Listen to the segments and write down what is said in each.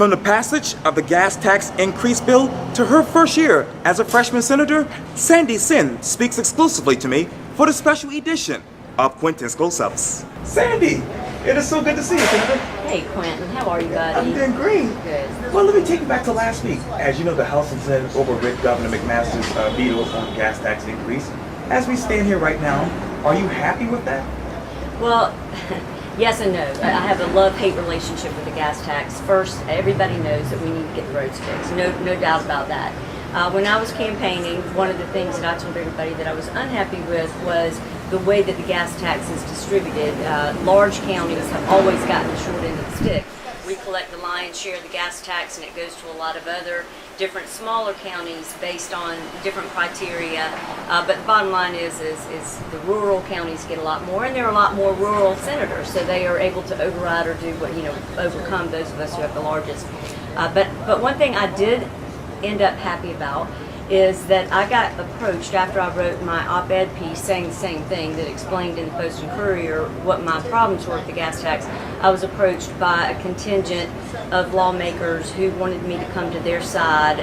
From the passage of the gas tax increase bill to her first year as a freshman senator, Sandy Senn speaks exclusively to me for the special edition of Quintin's Close-Ups. Sandy, it is so good to see you, Senator. Hey, Quintin, how are you, buddy? I'm doing great. Good. Well, let me take you back to last week. As you know, the House and Senate overrid Governor McMaster's veto on gas tax increase. As we stand here right now, are you happy with that? Well, yes and no. I have a love-hate relationship with the gas tax. First, everybody knows that we need to get the roads fixed. No doubt about that. When I was campaigning, one of the things that I told everybody that I was unhappy with was the way that the gas tax is distributed. Large counties have always gotten the short end of the stick. We collect the lion's share of the gas tax, and it goes to a lot of other different smaller counties based on different criteria. But the bottom line is the rural counties get a lot more, and there are a lot more rural senators, so they are able to override or do what, overcome those of us who have the largest. But one thing I did end up happy about is that I got approached after I wrote my op-ed piece saying the same thing that explained in the Post and Courier what my problems were with the gas tax. I was approached by a contingent of lawmakers who wanted me to come to their side.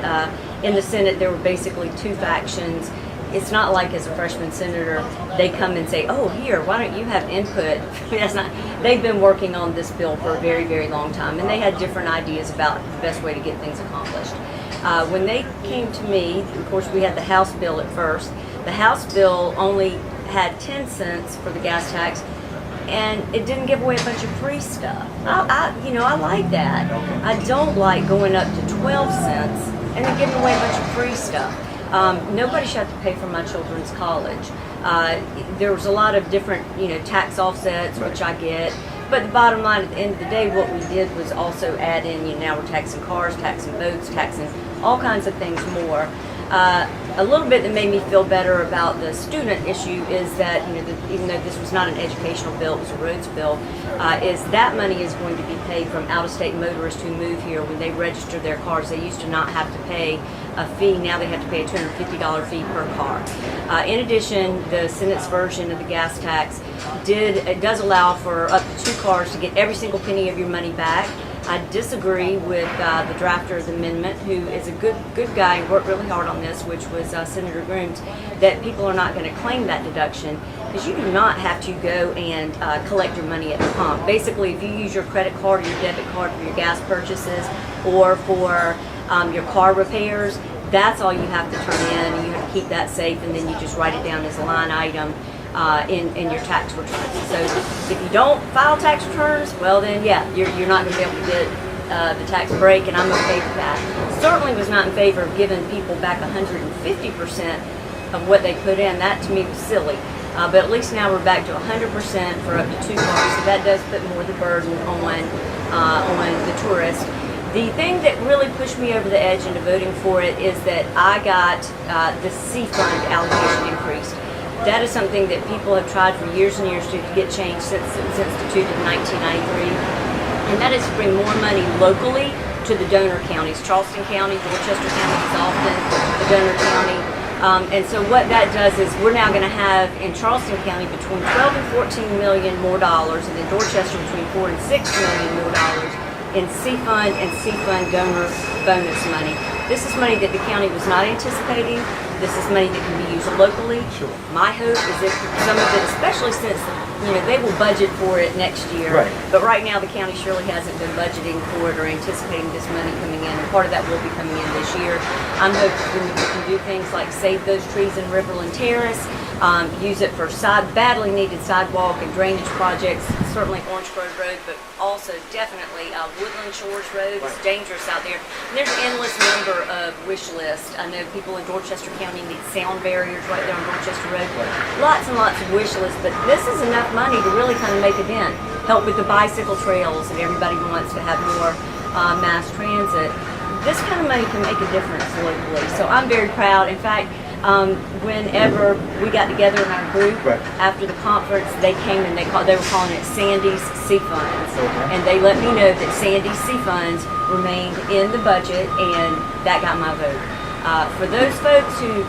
In the Senate, there were basically two factions. It's not like as a freshman senator, they come and say, oh, here, why don't you have input? That's not. They've been working on this bill for a very, very long time, and they had different ideas about the best way to get things accomplished. When they came to me, of course, we had the House bill at first. The House bill only had 10 cents for the gas tax, and it didn't give away a bunch of free stuff. I like that. I don't like going up to 12 cents and then giving away a bunch of free stuff. Nobody should have to pay for my children's college. There was a lot of different, tax offsets, which I get. But the bottom line, at the end of the day, what we did was also add in, now we're taxing cars, taxing boats, taxing all kinds of things more. A little bit that made me feel better about the student issue is that, even though this was not an educational bill, it was a roads bill, is that money is going to be paid from out-of-state motorists who move here when they register their cars. They used to not have to pay a fee. Now they have to pay a $250 fee per car. In addition, the Senate's version of the gas tax does allow for up to 2 cars to get every single penny of your money back. I disagree with the drafter of the amendment, who is a good guy and worked really hard on this, which was Senator Grooms, that people are not going to claim that deduction because you do not have to go and collect your money at the pump. Basically, if you use your credit card or your debit card for your gas purchases or for your car repairs, that's all you have to turn in, and you have to keep that safe, and then you just write it down as a line item in your tax returns. So if you don't file tax returns, well then you're not going to be able to get the tax break, and I'm okay with that. Certainly was not in favor of giving people back 150% of what they put in. That to me was silly. But at least now we're back to 100% for up to 2 cars, so that does put more of the burden on the tourist. The thing that really pushed me over the edge into voting for it is that I got the C fund allocation increased. That is something that people have tried for years and years to get changed since it was instituted in 1993. And that is to bring more money locally to the donor counties. Charleston County, Dorchester County is often the donor county. And so what that does is we're now going to have in Charleston County between 12 and 14 million more dollars, and in Dorchester between 4 and 6 million more dollars in C-Fund and C-Fund donor bonus money. This is money that the county was not anticipating. This is money that can be used locally. Sure. My hope is that some of it, especially since they will budget for it next year. Right. But right now the county surely hasn't been budgeting for it or anticipating this money coming in. And part of that will be coming in this year. I'm hoping we can do things like save those trees in Riverland Terrace, use it for badly needed sidewalk and drainage projects, certainly Orange Grove Road, but also definitely Woodland Shores Road. It's dangerous out there. And there's an endless number of wish lists. I know people in Dorchester County need sound barriers right there on Dorchester Road. Lots and lots of wish lists, but this is enough money to really kind of make a dent. Help with the bicycle trails, and everybody wants to have more mass transit. This kind of money can make a difference locally, so I'm very proud. In fact, whenever we got together in our group after the conference, they came and they were calling it Sandy's C Funds, and they let me know that Sandy's C Funds remained in the budget, and that got my vote. For those folks who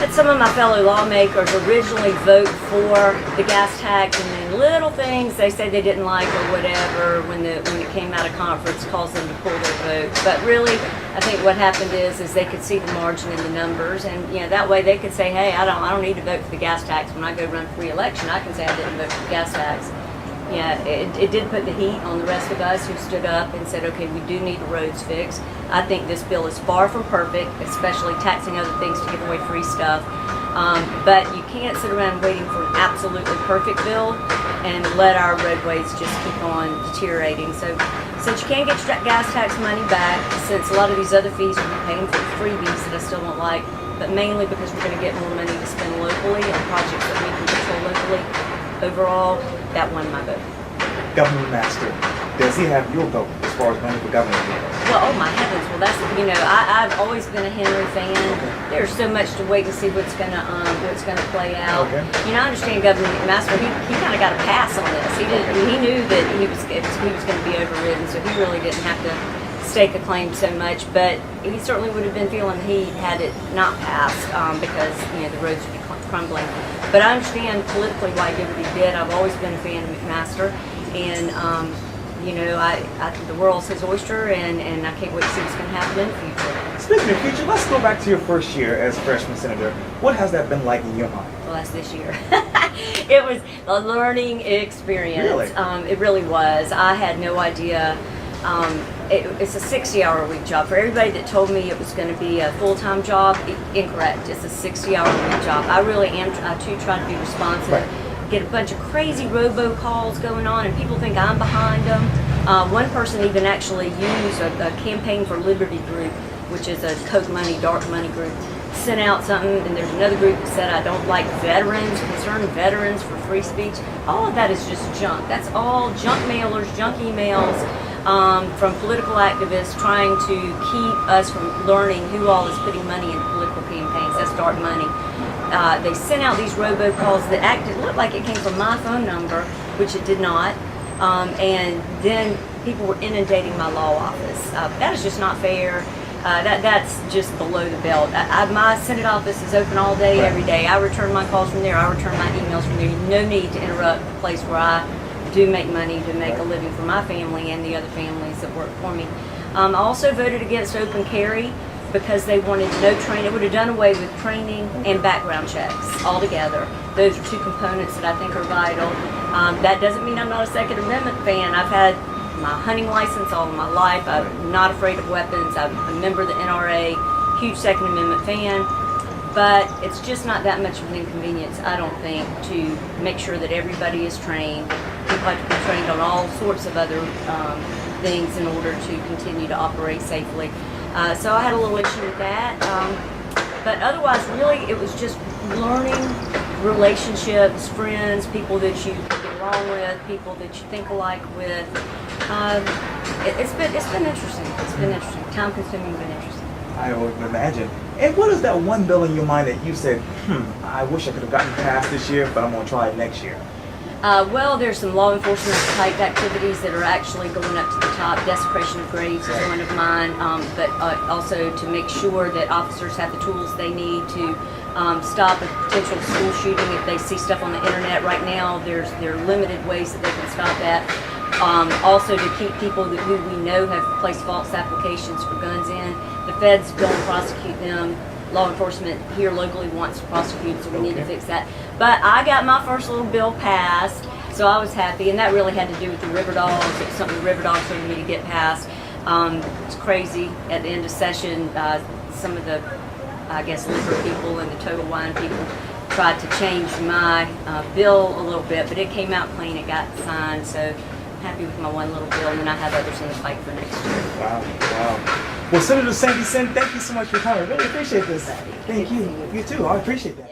had some of my fellow lawmakers originally vote for the gas tax, and then little things they say they didn't like or whatever when it came out of conference caused them to pull their votes. But really, I think what happened is they could see the margin in the numbers, and that way they could say, hey, I don't need to vote for the gas tax when I go run for re-election. I can say I didn't vote for the gas tax. Yeah, it did put the heat on the rest of us who stood up and said, okay, we do need the roads fixed. I think this bill is far from perfect, especially taxing other things to give away free stuff. But you can't sit around waiting for an absolutely perfect bill and let our roadways just keep on deteriorating. So since you can't get your gas tax money back, since a lot of these other fees will be paying for freebies that I still don't like, but mainly because we're going to get more money to spend locally on projects that we can control locally, overall, that won my vote. Governor Master, does he have your vote as far as running for governor? Well, oh my heavens! Well, that's I've always been a Henry fan. Okay. There's so much to wait to see what's gonna play out. Okay. I understand Governor McMaster. He kind of got a pass on this. He did. He knew that he was going to be overridden, so he really didn't have to stake a claim so much. But he certainly would have been feeling he had it not passed because the roads would be crumbling. But I understand politically why he did what he did. I've always been a fan of McMaster, and the world's his oyster, and I can't wait to see what's going to happen in the future. Speaking of future, let's go back to your first year as freshman senator. What has that been like in your mind? Well, that's this year. It was a learning experience. Really? It really was. I had no idea. It's a 60-hour-a-week job. For everybody that told me it was going to be a full-time job, incorrect. It's a 60-hour-a-week job. I really am. I too try to be responsive. Right. Get a bunch of crazy robocalls going on, and people think I'm behind them. One person even actually used a Campaign for Liberty group, which is a Coke money, dark money group, sent out something, and there's another group that said I don't like veterans, concerned veterans for free speech. All of that is just junk. That's all junk mailers, junk emails from political activists trying to keep us from learning who all is putting money in political campaigns. That's dark money. They sent out these robocalls that looked like it came from my phone number, which it did not. And then people were inundating my law office. That is just not fair. That's just below the belt. My Senate office is open all day, every day. I return my calls from there. I return my emails from there. No need to interrupt the place where I do make money to make a living for my family and the other families that work for me. I also voted against open carry because they wanted no training. It would have done away with training and background checks altogether. Those are two components that I think are vital. That doesn't mean I'm not a Second Amendment fan. I've had my hunting license all of my life. I'm not afraid of weapons. I'm a member of the NRA, huge Second Amendment fan. But it's just not that much of an inconvenience, I don't think, to make sure that everybody is trained. People have to be trained on all sorts of other things in order to continue to operate safely. So I had a little issue with that. But otherwise, really, it was just learning relationships, friends, people that you get along with, people that you think alike with. It's been interesting. It's been interesting. Time consuming, but interesting. I would imagine. And what is that one bill in your mind that you said, I wish I could have gotten passed this year, but I'm going to try it next year? Well, there's some law enforcement type activities that are actually going up to the top. Desecration of graves is one of mine, but also to make sure that officers have the tools they need to stop a potential school shooting if they see stuff on the internet. Right now, there are limited ways that they can stop that. Also to keep people who we know have placed false applications for guns in. The feds don't prosecute them. Law enforcement here locally wants to prosecute, so we need to fix that. But I got my first little bill passed, so I was happy, and that really had to do with the river dogs. It was something the river dogs wanted me to get passed. It's crazy. At the end of session, some of the, I guess, liquor people and the total wine people tried to change my bill a little bit, but it came out clean. It got signed, so I'm happy with my one little bill, and then I have others in the pipe for next year. Wow. Well, Senator Senn, thank you so much for coming. I really appreciate this. Thank you. You too. I appreciate that.